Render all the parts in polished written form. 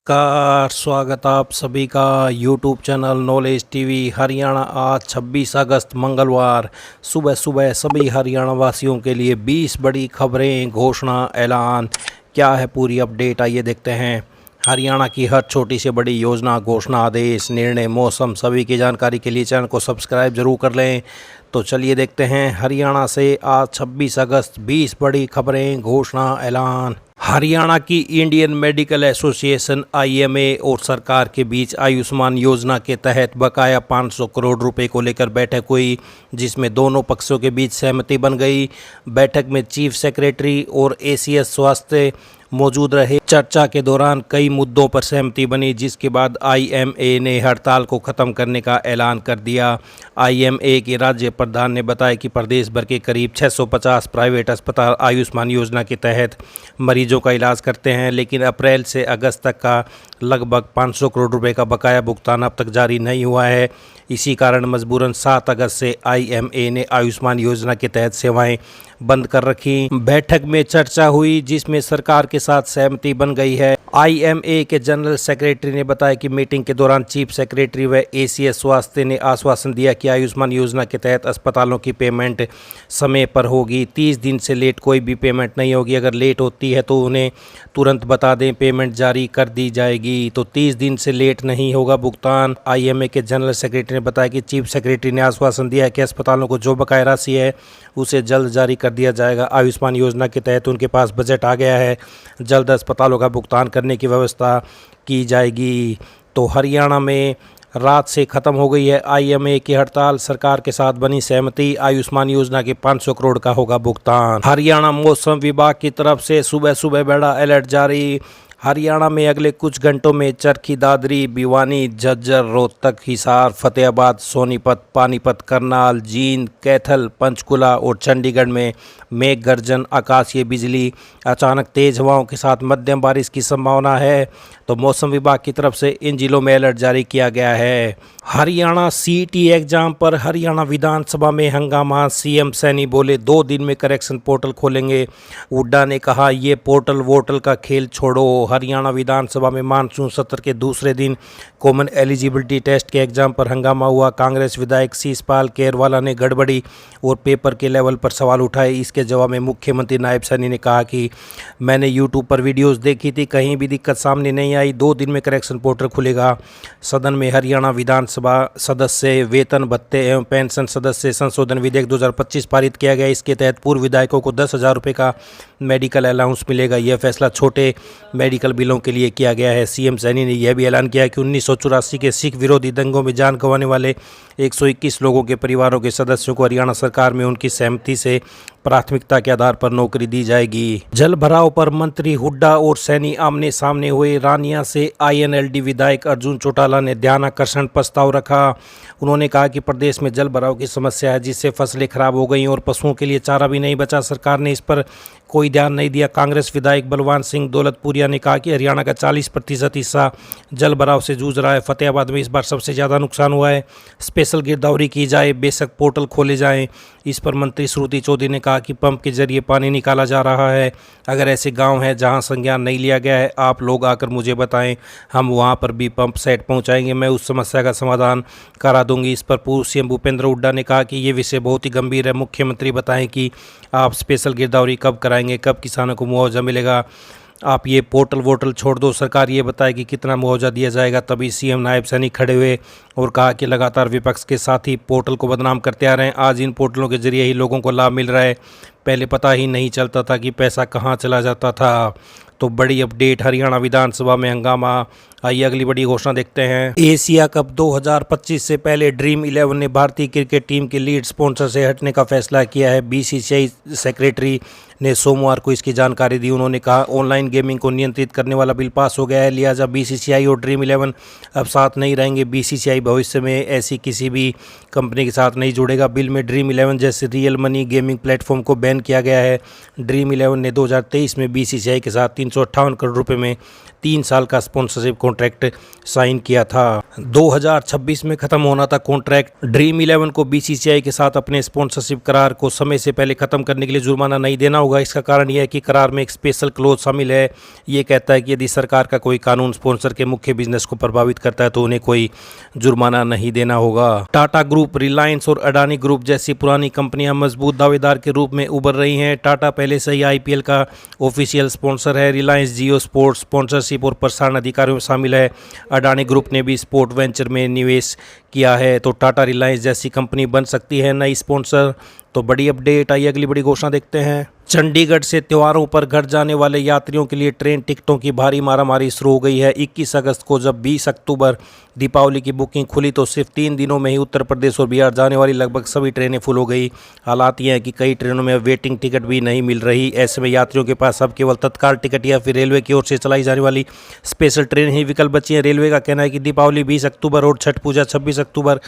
नमस्कार, स्वागत आप सभी का YouTube channel knowledge TV Haryana. आज 26 अगस्त मंगलवार सुबह सुबह सभी हरियाणा वासियों के लिए 20 बड़ी खबरें, घोषणा, ऐलान। क्या है पूरी अपडेट, आइए देखते हैं। हरियाणा की हर छोटी से बड़ी योजना, घोषणा, आदेश, निर्णय, मौसम सभी की जानकारी के लिए चैनल को सब्सक्राइब जरूर कर लें। तो चलिए देखते हैं हरियाणा से आज 26 अगस्त 20 बड़ी खबरें, घोषणा, ऐलान। हरियाणा की इंडियन मेडिकल एसोसिएशन आईएमए और सरकार के बीच आयुष्मान योजना के तहत बकाया 500 करोड़ रुपए को लेकर बैठक हुई, जिसमें दोनों पक्षों के बीच सहमति बन गई। बैठक में चीफ सेक्रेटरी और एसीएस स्वास्थ्य मौजूद रहे। चर्चा के दौरान कई मुद्दों पर सहमति बनी, जिसके बाद आईएमए ने हड़ताल को खत्म करने का ऐलान कर दिया। आईएमए के राज्य प्रधान ने बताया कि प्रदेश भर के करीब 650 प्राइवेट अस्पताल आयुष्मान योजना के तहत मरीजों का इलाज करते हैं, लेकिन अप्रैल से अगस्त तक का लगभग 500 करोड़ रुपए का बकाया भुगतान अब तक जारी नहीं हुआ है। इसी कारण मजबूरन 7 अगस्त से आईएमए ने आयुष्मान योजना के तहत सेवाएं बंद कर रखी। बैठक में चर्चा हुई, जिसमें सरकार के साथ सहमति बन गई है। आईएमए के जनरल सेक्रेटरी ने बताया कि मीटिंग के दौरान चीफ सेक्रेटरी व एसीएस स्वास्थ्य ने आश्वासन दिया कि आयुष्मान योजना के तहत अस्पतालों की पेमेंट समय पर होगी। 30 दिन से लेट कोई भी पेमेंट नहीं होगी। अगर लेट होती है तो उन्हें तुरंत बता दें, पेमेंट जारी कर दी जाएगी। तो 30 दिन से लेट नहीं होगा भुगतान। आईएमए के जनरल सेक्रेटरी ने बताया कि चीफ सेक्रेटरी ने आश्वासन दिया है कि अस्पतालों को जो बकाया राशि है उसे जल्द जारी कर दिया जाएगा। आयुष्मान योजना के तहत उनके पास बजट आ गया है, जल्द अस्पतालों का भुगतान करने की व्यवस्था की जाएगी। तो हरियाणा में रात से खत्म हो गई है आईएमए की हड़ताल। सरकार के साथ बनी सहमति, आयुष्मान योजना के 500 करोड़ का होगा भुगतान। हरियाणा मौसम विभाग की तरफ से सुबह सुबह बड़ा अलर्ट जारी। हरियाणा में अगले कुछ घंटों में चरखी दादरी, भिवानी, झज्जर, रोहतक, हिसार, फतेहाबाद, सोनीपत, पानीपत, करनाल, जींद, कैथल, पंचकुला और चंडीगढ़ में मेघ गर्जन, आकाशीय बिजली, अचानक तेज हवाओं के साथ मध्यम बारिश की संभावना है। तो मौसम विभाग की तरफ से इन जिलों में अलर्ट जारी किया गया है। हरियाणा सीईटी एग्जाम पर हरियाणा विधानसभा में हंगामा। सीएम सैनी बोले 2 दिन में करेक्शन पोर्टल खोलेंगे। हुड्डा ने कहा ये पोर्टल वोटल का खेल छोड़ो। हरियाणा विधानसभा में मानसून सत्र के दूसरे दिन कॉमन एलिजिबिलिटी टेस्ट के एग्जाम पर हंगामा हुआ। कांग्रेस विधायक शीशपाल केरवाला ने गड़बड़ी और पेपर के लेवल पर सवाल उठाए। इसके जवाब में मुख्यमंत्री नायब सैनी ने कहा कि मैंने यूट्यूब पर वीडियोस देखी थी, कहीं भी दिक्कत सामने नहीं आई। 2 दिन में करेक्शन पोर्टल खुलेगा। सदन में हरियाणा विधानसभा सदस्य वेतन भत्ते एवं पेंशन सदस्य संशोधन विधेयक 2025 पारित किया गया। इसके तहत पूर्व विधायकों को 10,000 रुपये का मेडिकल अलाउंस मिलेगा। यह फैसला छोटे मेडिकल बिलों के लिए किया गया है। सीएम सैनी ने यह भी ऐलान किया कि 1984 के सिख विरोधी दंगों में जान गंवाने वाले 121 लोगों के परिवारों के सदस्यों को हरियाणा सरकार में उनकी सहमति से प्राथमिकता के आधार पर नौकरी दी जाएगी। जल भराव पर मंत्री हुड्डा और सैनी आमने सामने हुए। रानिया से आईएनएलडी विधायक अर्जुन चौटाला ने ध्यानाकर्षण प्रस्ताव रखा। उन्होंने कहा कि प्रदेश में जल भराव की समस्या है, जिससे फसलें खराब हो गई और पशुओं के लिए चारा भी नहीं बचा। सरकार ने इस पर कोई ध्यान नहीं दिया। कांग्रेस विधायक बलवान सिंह दौलतपुरिया ने कहा कि हरियाणा का 40% हिस्सा जल भराव से जूझ रहा है। फतेहाबाद में इस बार सबसे ज़्यादा नुकसान हुआ है। स्पेशल गिरदावरी की जाए, बेशक पोर्टल खोले जाएं। इस पर मंत्री श्रुति चौधरी ने कहा कि पंप के जरिए पानी निकाला जा रहा है। अगर ऐसे गांव हैं जहां संज्ञान नहीं लिया गया है, आप लोग आकर मुझे बताएं, हम वहां पर भी पंप सेट पहुंचाएंगे, मैं उस समस्या का समाधान करा दूंगी। इस पर पूर्व सीएम भूपेंद्र हुड्डा ने कहा कि ये विषय बहुत ही गंभीर है। मुख्यमंत्री बताएं कि आप स्पेशल गिरदावरी कब कराएंगे, कब किसानों को मुआवजा मिलेगा। आप ये पोर्टल वोटल छोड़ दो, सरकार ये बताए कि कितना मुआवजा दिया जाएगा। तभी सीएम नायब सैनी खड़े हुए और कहा कि लगातार विपक्ष के साथी पोर्टल को बदनाम करते आ रहे हैं। आज इन पोर्टलों के जरिए ही लोगों को लाभ मिल रहा है। पहले पता ही नहीं चलता था कि पैसा कहाँ चला जाता था। तो बड़ी अपडेट, हरियाणा विधानसभा में हंगामा। आइए अगली बड़ी घोषणा देखते हैं। एशिया कप 2025 से पहले ड्रीम 11 ने भारतीय क्रिकेट टीम के लीड स्पॉन्सर से हटने का फैसला किया है। बीसीसीआई सेक्रेटरी ने सोमवार को इसकी जानकारी दी। उन्होंने कहा ऑनलाइन गेमिंग को नियंत्रित करने वाला बिल पास हो गया है, लिहाजा बीसीसीआई और ड्रीम 11 अब साथ नहीं रहेंगे। बीसीसीआई भविष्य में ऐसी किसी भी कंपनी के साथ नहीं जुड़ेगा। बिल में ड्रीम 11 जैसे रियल मनी गेमिंग प्लेटफॉर्म को बैन किया गया है। ड्रीम 11 ने 2023 में बीसीसीआई के साथ 358 करोड़ रुपए में 3 साल का स्पॉन्सरशिप कॉन्ट्रैक्ट साइन किया था। 2026 में खत्म होना था कॉन्ट्रैक्ट। ड्रीम 11 को बीसीसीआई के साथ अपने स्पॉन्सरशिप करार को समय से पहले खत्म करने के लिए जुर्माना नहीं देना होगा। इसका कारण यह है कि करार में एक स्पेशल क्लोज शामिल है। ये कहता है कि यदि सरकार का कोई कानून स्पॉन्सर के मुख्य बिजनेस को प्रभावित करता है तो उन्हें कोई जुर्माना नहीं देना होगा। टाटा ग्रुप, रिलायंस और अडानी ग्रुप जैसी पुरानी कंपनियां मजबूत दावेदार के रूप में उभर रही हैं। टाटा पहले से ही आईपीएल का ऑफिशियल स्पॉन्सर है। रिलायंस जियो स्पोर्ट्स स्पॉन्सरशिप और प्रसारण अधिकारियों में शामिल है। अडानी ग्रुप ने भी स्पोर्ट वेंचर में निवेश किया है। तो टाटा रिलायंस जैसी कंपनी बन सकती है नई स्पॉन्सर। तो बड़ी अपडेट आई, अगली बड़ी घोषणा देखते हैं। चंडीगढ़ से त्योहारों पर घर जाने वाले यात्रियों के लिए ट्रेन टिकटों की भारी मारामारी शुरू हो गई है। 21 अगस्त को जब 20 अक्टूबर दीपावली की बुकिंग खुली तो सिर्फ 3 दिनों में ही उत्तर प्रदेश और बिहार जाने वाली लगभग सभी ट्रेनें फुल हो गई। हालात ये है कि कई ट्रेनों में वेटिंग टिकट भी नहीं मिल रही। ऐसे में यात्रियों के पास अब केवल तत्काल टिकट या फिर रेलवे की ओर से चलाई जाने वाली स्पेशल ट्रेन ही विकल्प बची है। रेलवे का कहना है कि दीपावली 20 अक्टूबर और छठ पूजा 26 अक्टूबर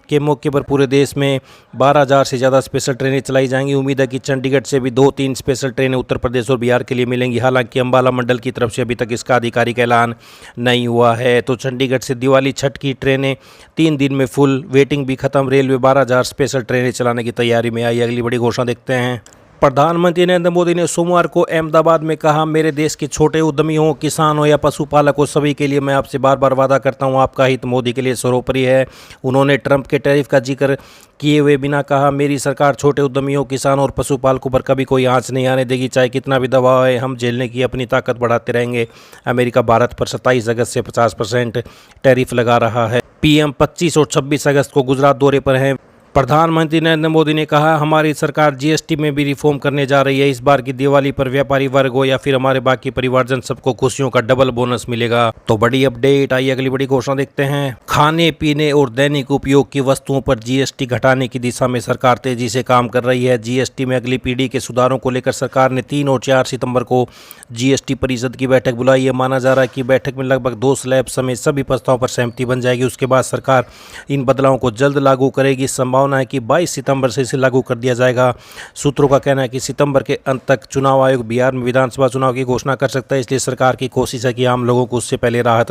के मौके पर पूरे देश में 12,000 से ज़्यादा स्पेशल ट्रेनें चलाई जाएंगी। उम्मीद है कि चंडीगढ़ से भी 2-3 स्पेशल ट्रेनें उत्तर प्रदेश और बिहार के लिए मिलेंगी। हालांकि अंबाला मंडल की तरफ से अभी तक इसका आधिकारिक ऐलान नहीं हुआ है। तो चंडीगढ़ से दिवाली छठ की ट्रेनें 3 दिन में फुल, वेटिंग भी खत्म। रेलवे 12,000 स्पेशल ट्रेनें चलाने की तैयारी में आई। अगली बड़ी घोषणा देखते हैं। प्रधानमंत्री नरेंद्र मोदी ने सोमवार को अहमदाबाद में कहा, मेरे देश के छोटे उद्यमी हो, किसान हो या पशुपालक हो, सभी के लिए मैं आपसे बार बार वादा करता हूं, आपका हित मोदी के लिए सर्वोपरि है। उन्होंने ट्रंप के टैरिफ का जिक्र किए हुए बिना कहा, मेरी सरकार छोटे उद्यमियों, किसानों और पशुपालकों पर कभी कोई आंच नहीं आने देगी। चाहे कितना भी दबाव है, हम झेलने की अपनी ताकत बढ़ाते रहेंगे। अमेरिका भारत पर 27 अगस्त से 50% टैरिफ लगा रहा है। पीएम 25 और 26 अगस्त को गुजरात दौरे पर हैं। प्रधानमंत्री नरेंद्र मोदी ने कहा, हमारी सरकार जीएसटी में भी रिफॉर्म करने जा रही है। इस बार की दिवाली पर व्यापारी वर्ग हो या फिर हमारे बाकी परिवारजन, सबको खुशियों का डबल बोनस मिलेगा। तो बड़ी अपडेट आई, अगली बड़ी घोषणा देखते हैं। खाने पीने और दैनिक उपयोग की वस्तुओं पर जीएसटी घटाने की दिशा में सरकार तेजी से काम कर रही है। जीएसटी में अगली पीढ़ी के सुधारों को लेकर सरकार ने 3 और 4 सितंबर को जीएसटी परिषद की बैठक बुलाई है। माना जा रहा है कि बैठक में लगभग 2 स्लैब समेत सभी प्रस्तावों पर सहमति बन जाएगी। उसके बाद सरकार इन बदलावों को जल्द लागू करेगी। संभावना है कि 22 सितंबर से इसे लागू कर दिया जाएगा। सूत्रों का कहना है कि सितंबर के अंत तक चुनाव आयोग बिहार में विधानसभा चुनाव की घोषणा कर सकता है। इसलिए सरकार की कोशिश है कि आम लोगों को उससे पहले राहत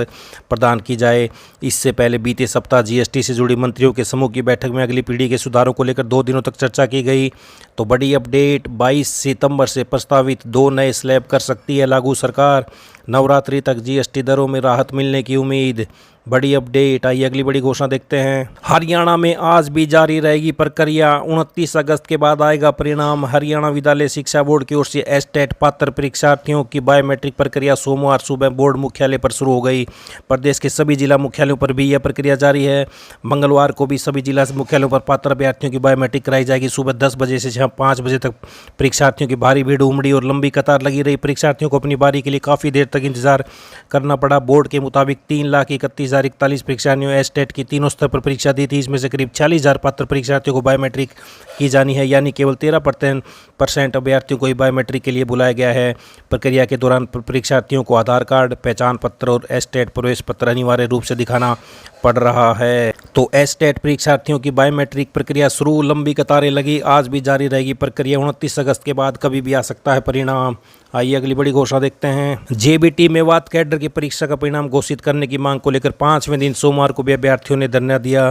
प्रदान की जाए। इससे पहले बीते सप्ताह जीएसटी से जुड़ी मंत्रियों के समूह की बैठक में अगली पीढ़ी के सुधारों को लेकर 2 दिनों तक चर्चा की गई। तो बड़ी अपडेट, 22 सितंबर से प्रस्तावित 2 नए स्लैब कर सकती है लागू सरकार। नवरात्रि तक जीएसटी दरों में राहत मिलने की उम्मीद। बड़ी अपडेट आई, अगली बड़ी घोषणा देखते हैं। हरियाणा में आज भी जारी रहेगी प्रक्रिया, 29 अगस्त के बाद आएगा परिणाम। हरियाणा विद्यालय शिक्षा बोर्ड की ओर से एस्टेट पात्र परीक्षार्थियों की बायोमेट्रिक प्रक्रिया सोमवार सुबह बोर्ड मुख्यालय पर शुरू हो गई। प्रदेश के सभी जिला मुख्यालयों पर भी यह प्रक्रिया जारी है। मंगलवार को भी सभी जिला मुख्यालयों पर पात्र अभ्यर्थियों की बायोमेट्रिक कराई जाएगी। सुबह 10 बजे से शाम 5 बजे तक परीक्षार्थियों की भारी भीड़ उमड़ी और लंबी कतार लगी रही। परीक्षार्थियों को अपनी बारी के लिए काफ़ी देर तक इंतजार करना पड़ा। बोर्ड के मुताबिक 3,31,041 परीक्षार्थियों एस्टेट की तीनों स्तर पर परीक्षा दी थी। इसमें से करीब 40,000 पात्र परीक्षार्थियों को बायोमेट्रिक की जानी है, यानी केवल 13% अभ्यर्थियों को ही बायोमेट्रिक के लिए बुलाया गया है। प्रक्रिया के दौरान परीक्षार्थियों को आधार कार्ड, पहचान पत्र और एस्टेट प्रवेश पत्र अनिवार्य रूप से दिखाना पड़ रहा है। तो एस्टेट परीक्षार्थियों की बायोमेट्रिक प्रक्रिया शुरू, लंबी कतारें लगी, आज भी जारी रहेगी प्रक्रिया। 29 अगस्त के बाद कभी भी आ सकता है परिणाम। आइए अगली बड़ी घोषणा देखते हैं। जेबीटी मेवात कैडर की परीक्षा का परिणाम घोषित करने की मांग को लेकर 5वें दिन सोमवार को भी अभ्यर्थियों ने धरना दिया।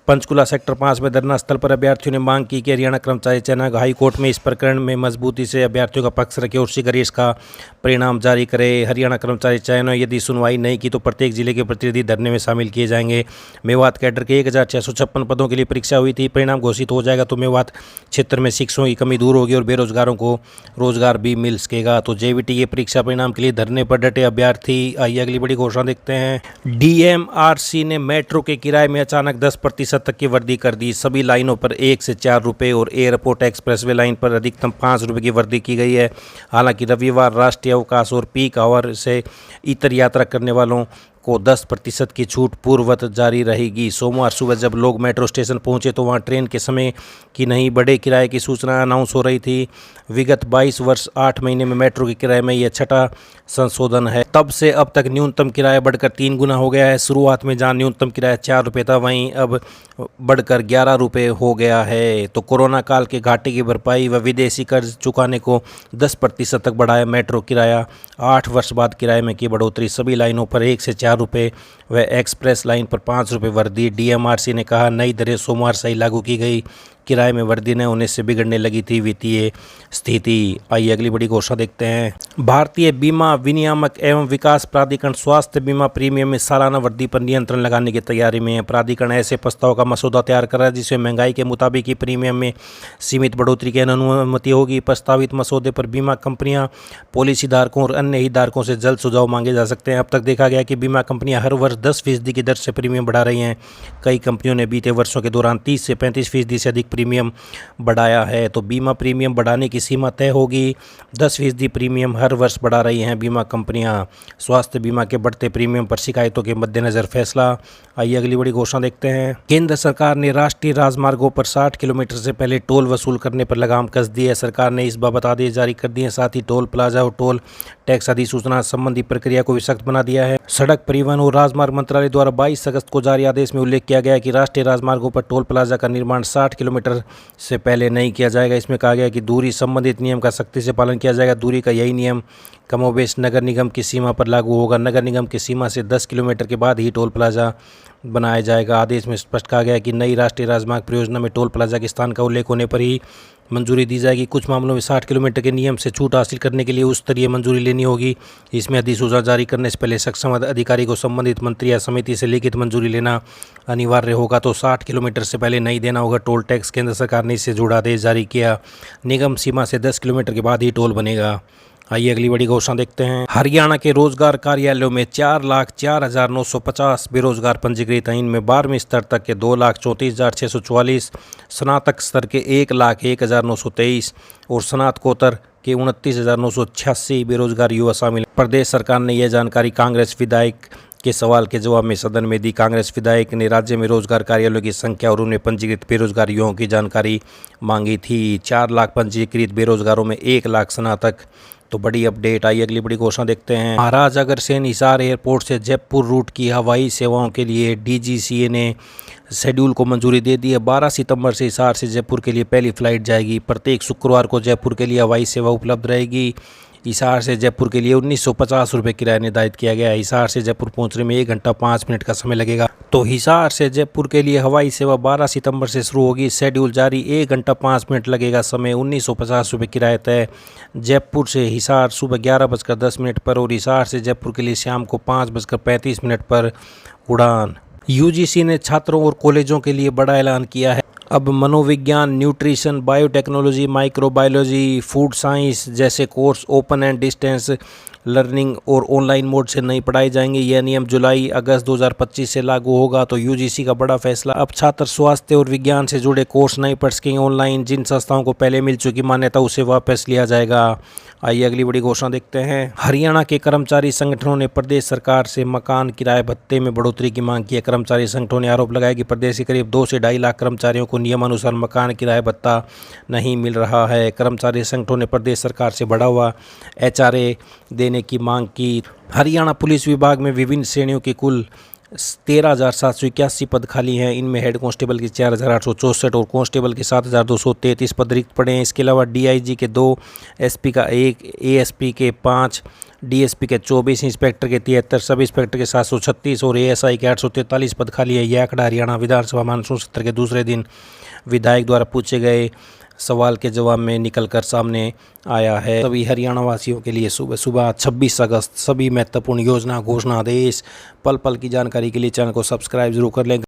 पंचकुला सेक्टर 5 में धरना स्थल पर अभ्यर्थियों ने मांग की कि हरियाणा कर्मचारी चयन हाई कोर्ट में इस प्रकरण में मजबूती से अभ्यर्थियों का पक्ष रखे और शीघ्र इसका परिणाम जारी करे। हरियाणा कर्मचारी चयन यदि सुनवाई नहीं की तो प्रत्येक जिले के प्रतिनिधि धरने में शामिल किए जाएंगे। मेवात कैडर के 1,656 पदों के लिए परीक्षा हुई थी। परिणाम घोषित हो जाएगा तो मेवात क्षेत्र में शिक्षकों की कमी दूर होगी और बेरोजगारों को रोजगार भी मिल सकेगा। तो जेबीटी के परीक्षा परिणाम के लिए धरने पर डटे अभ्यर्थी। आइए अगली बड़ी घोषणा देखते हैं। डीएमआरसी ने मेट्रो के किराए में अचानक 10% तक की वृद्धि कर दी। सभी लाइनों पर 1 से 4 रुपये और एयरपोर्ट एक्सप्रेसवे लाइन पर अधिकतम 5 रुपये की वृद्धि की गई है। हालांकि रविवार, राष्ट्रीय अवकाश और पीक आवर से इतर यात्रा करने वालों को 10% की छूट पूर्ववत जारी रहेगी। सोमवार सुबह जब लोग मेट्रो स्टेशन पहुंचे तो वहां ट्रेन के समय की नहीं बढ़े किराए की सूचना अनाउंस हो रही थी। विगत 22 वर्ष 8 महीने में मेट्रो के किराए में यह छठा संशोधन है। तब से अब तक न्यूनतम किराया बढ़कर 3 गुना हो गया है। शुरुआत में जहां न्यूनतम किराया 4 रुपये था वहीं अब बढ़कर 11 रुपये हो गया है। तो कोरोना काल के घाटे की भरपाई व विदेशी कर्ज चुकाने को 10% तक बढ़ाया मेट्रो किराया। 8 वर्ष बाद किराए में की बढ़ोतरी, सभी लाइनों पर 1 से 4 रुपये व एक्सप्रेस लाइन पर 5 रुपये वृद्धि। डीएमआरसी ने कहा नई दरें सोमवार से ही लागू की गई। किराए में वृद्धि न होने से बिगड़ने लगी थी वित्तीय स्थिति। आइए अगली बड़ी घोषणा देखते हैं। भारतीय बीमा विनियामक एवं विकास प्राधिकरण स्वास्थ्य बीमा प्रीमियम में सालाना वृद्धि पर नियंत्रण लगाने की तैयारी में है। प्राधिकरण ऐसे प्रस्ताव का मसौदा तैयार कर रहा है जिसमें महंगाई के मुताबिक ही प्रीमियम में सीमित बढ़ोतरी की अनुमति होगी। प्रस्तावित मसौदे पर बीमा कंपनियां, पॉलिसी धारकों और अन्य हितधारकों से जल्द सुझाव मांगे जा सकते हैं। अब तक देखा गया कि बीमा कंपनियां हर वर्ष 10% की दर से प्रीमियम बढ़ा रही हैं। कई कंपनियों ने बीते वर्षों के दौरान 30 से 35% से अधिक प्रीमियम बढ़ाया है। तो बीमा प्रीमियम बढ़ाने की सीमा तय होगी। 10% प्रीमियम हर वर्ष बढ़ा रही हैं बीमा कंपनियां। स्वास्थ्य बीमा के बढ़ते प्रीमियम पर शिकायतों के मद्देनजर फैसला। आइए अगली बड़ी घोषणा देखते हैं। केंद्र सरकार ने राष्ट्रीय राजमार्गों पर 60 किलोमीटर से पहले टोल वसूल करने पर लगाम कस दी है। सरकार ने इस बाबत आदेश जारी कर दिए हैं। साथ ही टोल प्लाजा और टोल टैक्स अधिसूचना संबंधी प्रक्रिया को भी सख्त बना दिया है। सड़क परिवहन और राजमार्ग मंत्रालय द्वारा 22 अगस्त को जारी आदेश में उल्लेख किया गया है कि राष्ट्रीय राजमार्गों पर टोल प्लाजा का निर्माण 60 किलोमीटर से पहले नहीं किया जाएगा। इसमें कहा गया कि दूरी संबंधित नियम का सख्ती से पालन किया जाएगा। दूरी का यही नियम कमोबेश नगर निगम की सीमा पर लागू होगा। नगर निगम की सीमा से 10 किलोमीटर के बाद ही टोल प्लाजा बनाया जाएगा। आदेश में स्पष्ट कहा गया है कि नई राष्ट्रीय राजमार्ग परियोजना में टोल प्लाजा के स्थान का उल्लेख होने पर ही मंजूरी दी जाएगी। कुछ मामलों में 60 किलोमीटर के नियम से छूट हासिल करने के लिए उच्च स्तरीय मंजूरी लेनी होगी। इसमें अधिसूचना जारी करने से पहले सक्षम अधिकारी को संबंधित मंत्री या समिति से लिखित मंजूरी लेना अनिवार्य होगा। तो 60 किलोमीटर से पहले नहीं देना होगा टोल टैक्स। केंद्र सरकार ने इससे जुड़ा आदेश जारी किया। निगम सीमा से 10 किलोमीटर के बाद ही टोल बनेगा। आइए अगली बड़ी घोषणा देखते हैं। हरियाणा के रोजगार कार्यालयों में 4,04,950 बेरोजगार पंजीकृत हैं। इनमें 12वीं स्तर तक के 2,34,644, स्नातक स्तर के 1,01,923 और स्नातकोत्तर के 29,986 बेरोजगार युवा शामिल हैं। प्रदेश सरकार ने यह जानकारी कांग्रेस विधायक के सवाल के जवाब में सदन में दी। कांग्रेस विधायक ने राज्य में रोजगार कार्यालयों की संख्या और उनमें पंजीकृत बेरोजगार युवाओं की जानकारी मांगी थी। 4 लाख पंजीकृत बेरोजगारों में 1 लाख स्नातक। तो बड़ी अपडेट। आई अगली बड़ी घोषणा देखते हैं। महाराजा अग्रसेन हिसार एयरपोर्ट से जयपुर रूट की हवाई सेवाओं के लिए डीजीसीए ने शेड्यूल को मंजूरी दे दी है। 12 सितंबर से हिसार से जयपुर के लिए पहली फ्लाइट जाएगी। प्रत्येक शुक्रवार को जयपुर के लिए हवाई सेवा उपलब्ध रहेगी। हिसार से जयपुर के लिए 1950 रुपये किराया निर्धारित किया गया है। हिसार से जयपुर पहुंचने में 1 घंटा 5 मिनट का समय लगेगा। तो हिसार से जयपुर के लिए हवाई सेवा 12 सितंबर से शुरू होगी। शेड्यूल जारी। 1 घंटा 5 मिनट लगेगा। समय 1950 रुपये किराया तय। जयपुर से हिसार सुबह 11:10 पर और हिसार से जयपुर के लिए शाम को 5:35 पर उड़ान। यूजीसी ने छात्रों और कॉलेजों के लिए बड़ा ऐलान किया है। अब मनोविज्ञान, nutrition, biotechnology, microbiology, food science जैसे course open and distance learning और ऑनलाइन मोड से नहीं पढ़ाए जाएंगे। यह नियम जुलाई-अगस्त 2025 से लागू होगा। तो यूजीसी का बड़ा फैसला। अब छात्र स्वास्थ्य और विज्ञान से जुड़े कोर्स नहीं पढ़ सकेंगे ऑनलाइन। जिन संस्थाओं को पहले मिल चुकी मान्यता उसे वापस लिया जाएगा। आइए अगली बड़ी घोषणा देखते हैं। हरियाणा के कर्मचारी संगठनों ने प्रदेश सरकार से मकान किराए भत्ते में बढ़ोतरी की मांग की है। कर्मचारी संगठनों ने आरोप लगाया कि प्रदेश के करीब 2 से 2.5 लाख कर्मचारियों को नियमानुसार मकान किराए भत्ता नहीं मिल रहा है। कर्मचारी संगठनों ने प्रदेश सरकार से बढ़ा हुआ एचआरए देने की मांग की। हरियाणा पुलिस विभाग में विभिन्न श्रेणियों के कुल 13,781 पद खाली हैं। इनमें हेड कांस्टेबल के 4,864 और कांस्टेबल के 7,233 पद रिक्त पड़े हैं। इसके अलावा डीआईजी के 2, एसपी का 1, एएसपी के 5, डीएसपी के 24, इंस्पेक्टर के 73, सब इंस्पेक्टर के 736 और एएसआई के 843 पद खाली है। यह आंकड़ा हरियाणा विधानसभा मानसून सत्र के दूसरे दिन विधायक द्वारा पूछे गए सवाल के जवाब में निकलकर सामने आया है। सभी हरियाणा वासियों के लिए सुबह सुबह 26 अगस्त सभी महत्वपूर्ण योजना घोषणा आदेश पल पल की जानकारी के लिए चैनल को सब्सक्राइब जरूर कर लें।